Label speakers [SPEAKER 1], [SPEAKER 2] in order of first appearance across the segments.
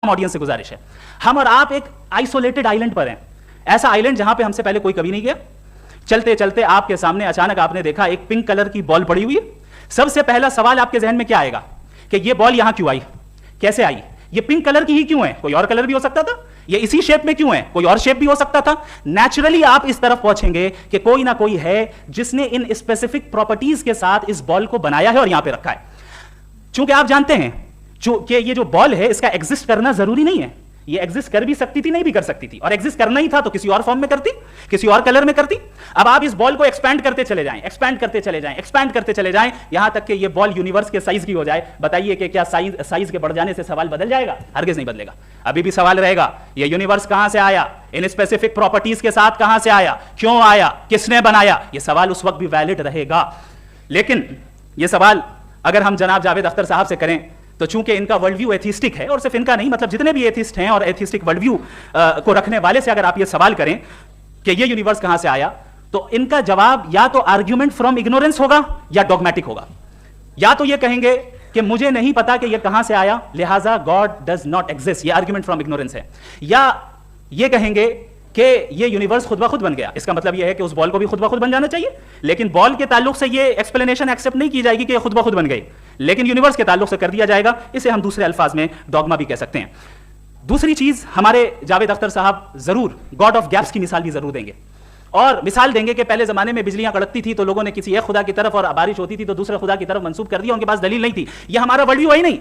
[SPEAKER 1] Audience से गुजारिश है, हम और आप एक आइसोलेटेड आइलैंड पर हैं, ऐसा आइलैंड जहां पे हमसे पहले कोई कभी नहीं गया। चलते चलते आपके सामने अचानक आपने देखा एक पिंक कलर की बॉल पड़ी हुई है। सबसे पहला सवाल आपके जहन में क्या आएगा कि ये बॉल यहां क्यों आई, कैसे आई, ये पिंक कलर की ही क्यों है, कोई और कलर भी हो सकता था, ये इसी शेप में क्यों है, कोई और शेप भी हो सकता था। नेचुरली आप इस तरफ पहुंचेंगे कि कोई ना कोई है जिसने इन स्पेसिफिक प्रॉपर्टीज के साथ इस बॉल को बनाया है और यहां पे रखा है। चूंकि आप जानते हैं कि ये जो बॉल है इसका एग्जिस्ट करना जरूरी नहीं है, ये एग्जिस्ट कर भी सकती थी, नहीं भी कर सकती थी, और एग्जिस्ट करना ही था तो किसी और फॉर्म में करती, किसी और कलर में करती। अब आप इस बॉल को एक्सपैंड करते चले जाएं, एक्सपैंड करते चले जाएं, एक्सपैंड करते चले जाएं, यहां तक कि ये बॉल यूनिवर्स के साइज की हो जाए। बताइए कि क्या साइज के बढ़ जाने से सवाल बदल जाएगा? हरगिज नहीं बदलेगा। अभी भी सवाल रहेगा ये यूनिवर्स कहां से आया, इन स्पेसिफिक प्रॉपर्टीज के साथ कहां से आया, क्यों आया, किसने बनाया, ये सवाल उस वक्त भी वैलिड रहेगा। लेकिन ये सवाल अगर हम जनाब जावेद अख्तर साहब से करें तो चूंकि इनका वर्ल्ड व्यू एथिस्टिक है, और सिर्फ इनका नहीं, मतलब जितने भी एथिस्ट हैं और एथिस्टिक वर्ल्ड व्यू को रखने वाले से अगर आप ये सवाल करें कि ये यूनिवर्स कहां से आया, तो इनका जवाब या तो आर्ग्यूमेंट फ्रॉम इग्नोरेंस होगा या डॉगमेटिक होगा। या तो ये कहेंगे कि मुझे नहीं पता कि ये कहां से आया, लिहाजा गॉड डज नॉट एग्जिस्ट, ये आर्ग्यूमेंट फ्रॉम इग्नोरेंस है। या ये कहेंगे कि ये यूनिवर्स खुद ब खुद बन गया, इसका मतलब ये है कि उस बॉल को भी खुद ब खुद बन जाना चाहिए। लेकिन बॉल के ताल्लुक से ये एक्सप्लेनेशन एक्सेप्ट नहीं की जाएगी कि ये खुद ब खुद बन गई, लेकिन यूनिवर्स के ताल्लुक से कर दिया जाएगा। इसे हम दूसरे अल्फाज में डॉगमा भी कह सकते हैं। दूसरी चीज, हमारे जावेद अख्तर साहब जरूर गॉड ऑफ गैप्स की मिसाल भी जरूर देंगे, और मिसाल देंगे कि पहले जमाने में बिजलियां कड़कती थी तो लोगों ने किसी एक खुदा की तरफ, और बारिश होती थी तो दूसरे खुदा की तरफ मंसूब कर दिया, उनके पास दलील नहीं थी। यह हमारा वर्ल्ड व्यू है ही नहीं,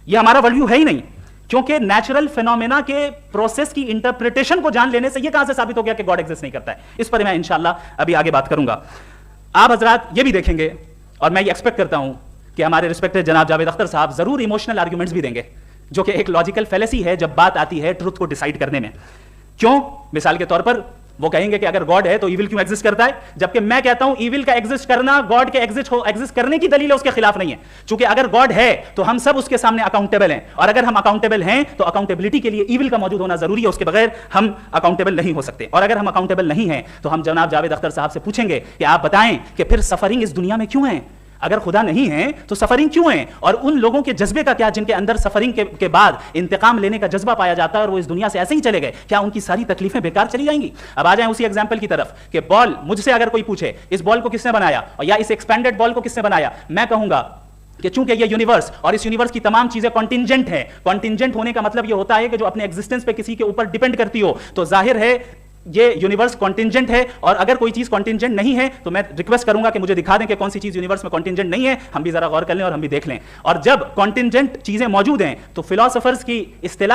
[SPEAKER 1] यह हमारा वर्ल्ड व्यू है ही नहीं, क्योंकि नेचुरल फिनोमेना के प्रोसेस की इंटरप्रिटेशन को जान लेने से यह कहां से साबित हो गया कि गॉड एग्जिस्ट नहीं करता है। इस पर मैं इंशाल्लाह अभी आगे बात करूंगा। आप हजरात ये भी देखेंगे, और मैं ये एक्सपेक्ट करता हूं कि हमारे रिस्पेक्टेड जनाब जावेद अख्तर साहब जरूर इमोशनल आर्ग्यूमेंट्स भी देंगे, जो कि एक लॉजिकल फैलेसी है जब बात आती है ट्रुथ को डिसाइड करने में। क्यों? मिसाल के तौर पर वो कहेंगे कि अगर गॉड है तो ईविल क्यों एग्जिस्ट करता है, जबकि मैं कहता हूं ईविल का एग्जिस्ट करना गॉड के एग्जिस्ट करने की दलील है, उसके खिलाफ नहीं है। क्योंकि अगर गॉड है तो हम सब उसके सामने अकाउंटेबल हैं, और अगर हम अकाउंटेबल हैं तो अकाउंटेबिलिटी के लिए ईविल का मौजूद होना जरूरी है, उसके बगैर हम अकाउंटेबल नहीं हो सकते। और अगर हम अकाउंटेबल नहीं हैं तो हम जनाब जावेद अख्तर साहब से पूछेंगे कि आप बताएं कि फिर सफरिंग इस दुनिया में क्यों है, अगर खुदा नहीं है तो सफरिंग क्यों है, और उन लोगों के जज्बे का क्या जिनके अंदर सफरिंग के बाद इंतकाम लेने का जज्बा पाया जाता है और वो इस दुनिया से ऐसे ही चले गए, क्या उनकी सारी तकलीफें बेकार चली जाएंगी? अब आ जाएं उसी एग्जांपल की तरफ कि बॉल, मुझसे अगर कोई पूछे इस बॉल को किसने बनाया, और या इस एक्सपेंडेड बॉल को किसने बनाया, मैं कहूंगा कि चूंकि ये यूनिवर्स और इस यूनिवर्स की तमाम चीजें कॉन्टिंजेंट है। कॉन्टिंजेंट होने का मतलब ये होता है कि जो अपने एग्जिस्टेंस पे किसी के ऊपर डिपेंड करती हो, तो जाहिर है ये यूनिवर्स कॉन्टिंजेंट है। और अगर कोई चीज कॉन्टिंजेंट नहीं है तो मैं रिक्वेस्ट करूंगा कि मुझे दिखा दें कि कौन सी चीज यूनिवर्स में कॉन्टिंजेंट नहीं है, हम भी जरा गौर कर लें और हम भी देख लें। और जब कॉन्टिंजेंट चीजें मौजूद हैं तो फिलोसोफर्स की इस्तिलाह